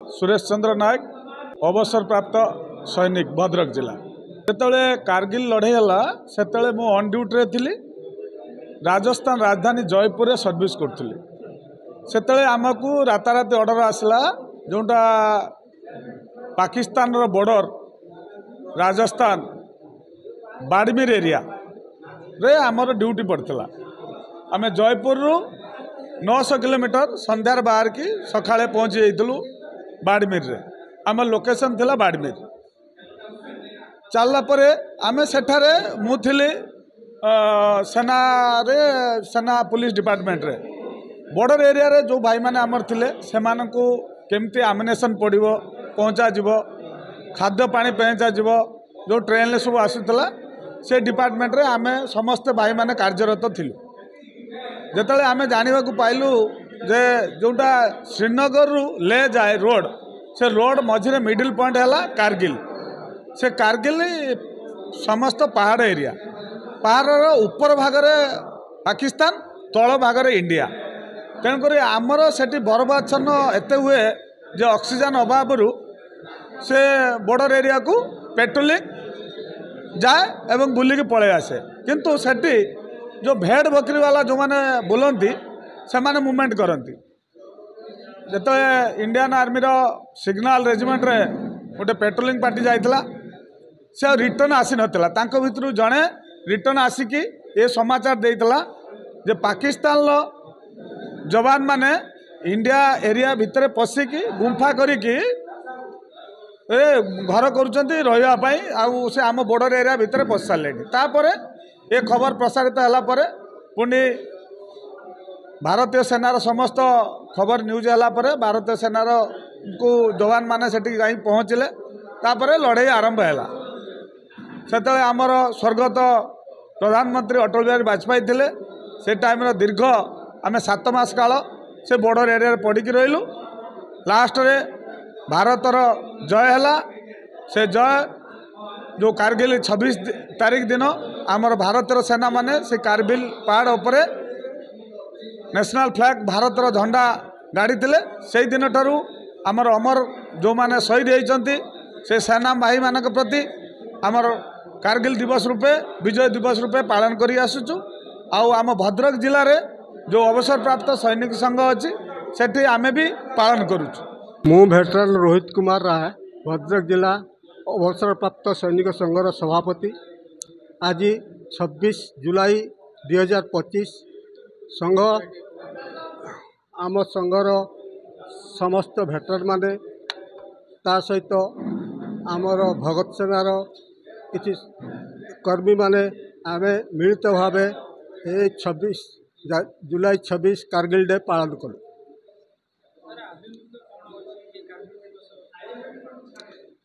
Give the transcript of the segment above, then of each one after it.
सुरेश चंद्र नायक अवसर प्राप्त सैनिक भद्रक जिला से कारगिल लड़ाई है से मु ऑन ड्यूटी थी राजस्थान राजधानी जयपुर सर्विस करी से आमको राताराति ऑर्डर आसला जोटा पाकिस्तान बॉर्डर राजस्थान बाड़मेर एरिया रे आमर ड्यूटी पड़ता आम जयपुर 900 किलोमीटर संध्यार बाहर की सकाळे पहुँची जाइलु बाड़मेर रे आम लोकेशन थिला बाड़मेर चलला परे आमे सेठारे मु थिली सेना रे सेना पुलिस डिपार्टमेंट रे बॉर्डर एरिया रे जो भाई माने आमर थिले सेमानकु केमती आमिनेशन पड़िबो पहुँचा जीवो खाद्य पानी पहुँचा जीवो जो ट्रेन ले सब आसुतला से डिपार्टमेंट रे आमे समस्त भाई माने कार्यरत थिलु जेतले आमे जानिबा को पाइलु जे जोटा श्रीनगर रु ले जाए रोड से रोड मझिरे मिडिल पॉइंट है कारगिल से कारगिल समस्त पहाड़ एरिया पहाड़ ऊपर भागरे पाकिस्तान तल भागरे इंडिया तेणुक आमर से बरफाच्छन्न एत हुए जे ऑक्सीजन अभाव से बॉर्डर एरिया को पेट्रोलिंग जाए एवं बुलिकी पड़े आसे किंतु सेठी जो भेड़ बकरी वाला जो माने बुलंती से माने मूवमेंट करती जो इंडियन आर्मी रो सिग्नल रेजिमेंट रे गोटे पेट्रोलिंग पार्टी जाइतला से रिटर्न आसी नथिला तांको भितरु जणे रिटर्न आसिकी ए समाचार देइतला जे पाकिस्तान लो जवान माने इंडिया एरिया भितर पशिकी गुंफा करिकी घर करुचंती रहिबा पई आ से आम बॉर्डर एरिया भितर पशि सारलेनी तापरे ये खबर प्रसारित है पुणी भारतीय सेनार समस्त खबर न्यूज है भारतीय सेनार को जवान माने सेठी जाई पहुँचले तापरे लड़ाई आरंभ है से आमर स्वर्गत प्रधानमंत्री अटल बिहारी वाजपेयी थिले से टाइम दीर्घ आम 7 मास काल से बॉर्डर एरिया पड़िकी रहिलु लास्ट रे भारतर जय है से जय जो कारगिल 26 तारीख दिन आमर भारतर सेना माने से कारगिल पहाड़ उपरे नेशनल फ्लैग भारतर झंडा गाड़ी थिले से दिन ठारू आमर अमर जो माने शहीद होइचंती से सेना भाई मानक प्रति आमर कारगिल दिवस रूपे विजय दिवस रूपे पालन करी आसुचु आउ आम भद्रक जिले रे जो अवसर प्राप्त सैनिक संघ अच्छी सेठी आमे भी पालन करुचु। मु भेटरान रोहित कुमार राय भद्रक जिला अवसर प्राप्त सैनिक संघर सभापति आज 26 जुलाई 2025 संघ आम संघर समस्त भेटर माने ता सहित आमर भगत सेनार किसी कर्मी माने आमे मिलित भावे 26 जुलाई 26 कारगिल डे पालन कलु।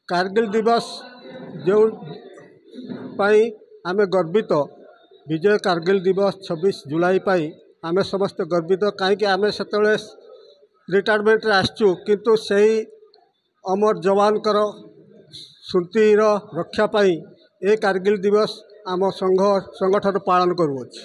कारगिल दिवस जो पाई आमे गर्वित विजय कारगिल दिवस 26 जुलाई पाई आमे समस्त गर्वित कहीं आमे सेतले रिटायरमेंट आसचु किंतु सही अमर जवान कर स्मृतिर रक्षा पाई ए कारगिल दिवस आम संगठन पालन करुअछि।